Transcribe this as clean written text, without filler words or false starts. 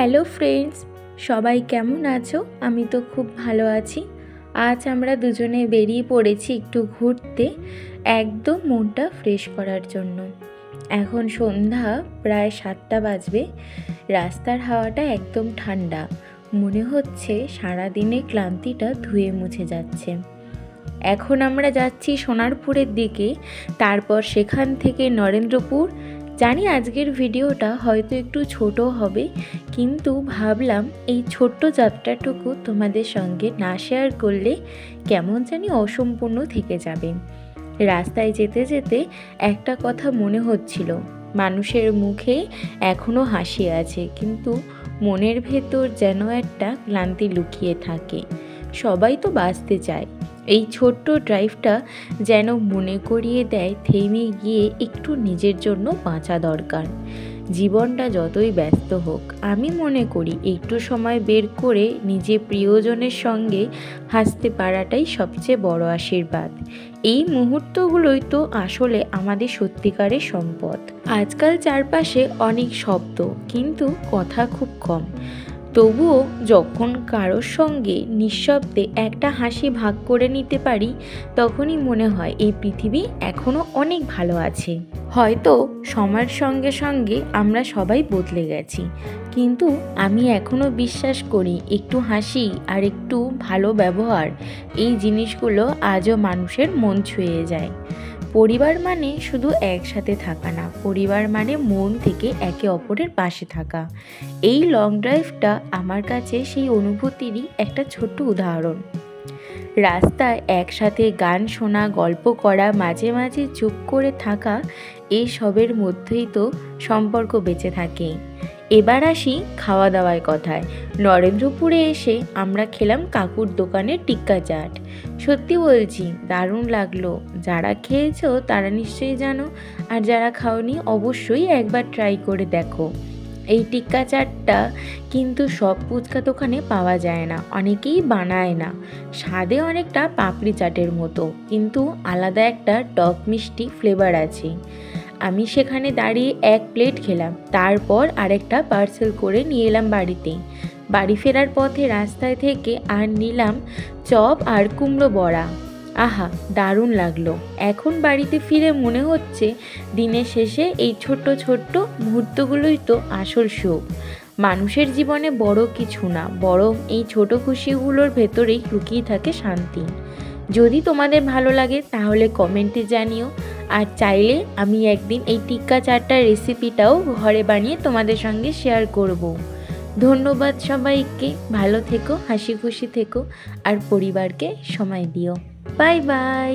Hello friends, সবাই কেমন আছো? আমি তো খুব ভালো আছি। আজ আমরা দুজনে বেরিয়ে পড়েছি একটু ঘুরতে, একদম মনটা ফ্রেশ করার জন্য। এখন সন্ধ্যা প্রায় 7টা বাজবে। রাস্তার হাওয়াটা একদম ঠান্ডা, মনে হচ্ছে সারাদিনের ক্লান্তিটা ধুয়ে মুছে যাচ্ছে। এখন আমরা যাচ্ছি সোনারপুরের দিকে, তারপর সেখান থেকে নরেন্দ্রপুর। জানি আজকের ভিডিওটা হয়তো একটু ছোট হবে, কিন্তু ভাবলাম এই ছোট্ট যাত্রাটুকু তোমাদের সঙ্গে না শেয়ার করলে কেমন জানি অসম্পূর্ণ থেকে যাবে। রাস্তায় যেতে যেতে একটা কথা মনে হচ্ছিল, মানুষের মুখে এখনও হাসি আছে, কিন্তু মনের ভেতর যেন একটা ক্লান্তি লুকিয়ে থাকে। সবাই তো বাঁচতে চায়, এই ছোট্ট ড্রাইভটা যেন মনে করিয়ে দেয় থেমে গিয়ে একটু নিজের জন্য বাঁচা দরকার। জীবনটা যতই ব্যস্ত হোক, আমি মনে করি একটু সময় বের করে নিজের প্রিয়জনের সঙ্গে হাসতে পারাটাই সবচেয়ে বড় আশীর্বাদ। এই মুহূর্তগুলোই তো আসলে আমাদের সত্যিকারের সম্পদ। আজকাল চারপাশে অনেক শব্দ, কিন্তু কথা খুব কম। তবুও যখন কারোর সঙ্গে নিঃশব্দে একটা হাসি ভাগ করে নিতে পারি, তখনই মনে হয় এই পৃথিবী এখনও অনেক ভালো আছে। হয়তো সময়ের সঙ্গে সঙ্গে আমরা সবাই বদলে গেছি, কিন্তু আমি এখনও বিশ্বাস করি একটু হাসি আর একটু ভালো ব্যবহার, এই জিনিসগুলো আজও মানুষের মন ছুঁয়ে যায়। পরিবার মানে শুধু একসাথে থাকা না, পরিবার মানে মন থেকে একে অপরের পাশে থাকা। এই লং ড্রাইভটা আমার কাছে সেই অনুভূতিরই একটা ছোট্ট উদাহরণ। রাস্তায় একসাথে গান শোনা, গল্প করা, মাঝে মাঝে চুপ করে থাকা, এই সবের মধ্যেই তো সম্পর্ক বেঁচে থাকে। এবার আসি খাওয়া দাওয়ার কথায়। নরেন্দ্রপুরে এসে আমরা খেলাম কাকুর দোকানের টিক্কা চাট। সত্যি বলছি, দারুণ লাগলো। যারা খেয়েছো তারা নিশ্চয়ই জানো, আর যারা খাওনি অবশ্যই একবার ট্রাই করে দেখো। এই টিক্কা চাটটা কিন্তু সব ফুচকা দোকানে পাওয়া যায় না, অনেকেই বানায় না। স্বাদে অনেকটা পাপড়ি চাটের মতো, কিন্তু আলাদা একটা টক মিষ্টি ফ্লেভার আছে। আমি সেখানে দাঁড়িয়ে 1 প্লেট খেলাম, তারপর আরেকটা পার্সেল করে নিয়ে এলাম বাড়িতে। বাড়ি ফেরার পথে রাস্তায় থেকে আর নিলাম চপ আর কুমড়ো বড়া। আহা, দারুণ লাগলো। এখন বাড়িতে ফিরে মনে হচ্ছে দিনের শেষে এই ছোট্ট ছোট্ট মুহূর্তগুলোই তো আসল সুখ। মানুষের জীবনে বড় কিছু না, বরং এই ছোট খুশিগুলোর ভেতরেই লুকিয়ে থাকে শান্তি। যদি তোমাদের ভালো লাগে তাহলে কমেন্টে জানিও, আর চাইলে আমি একদিন এই টিক্কা চাটটার রেসিপিটাও ঘরে বানিয়ে তোমাদের সঙ্গে শেয়ার করব। ধন্যবাদ সবাইকে। ভালো থেকো, হাসি খুশি থেকো, আর পরিবারকে সময় দিও। Bye bye.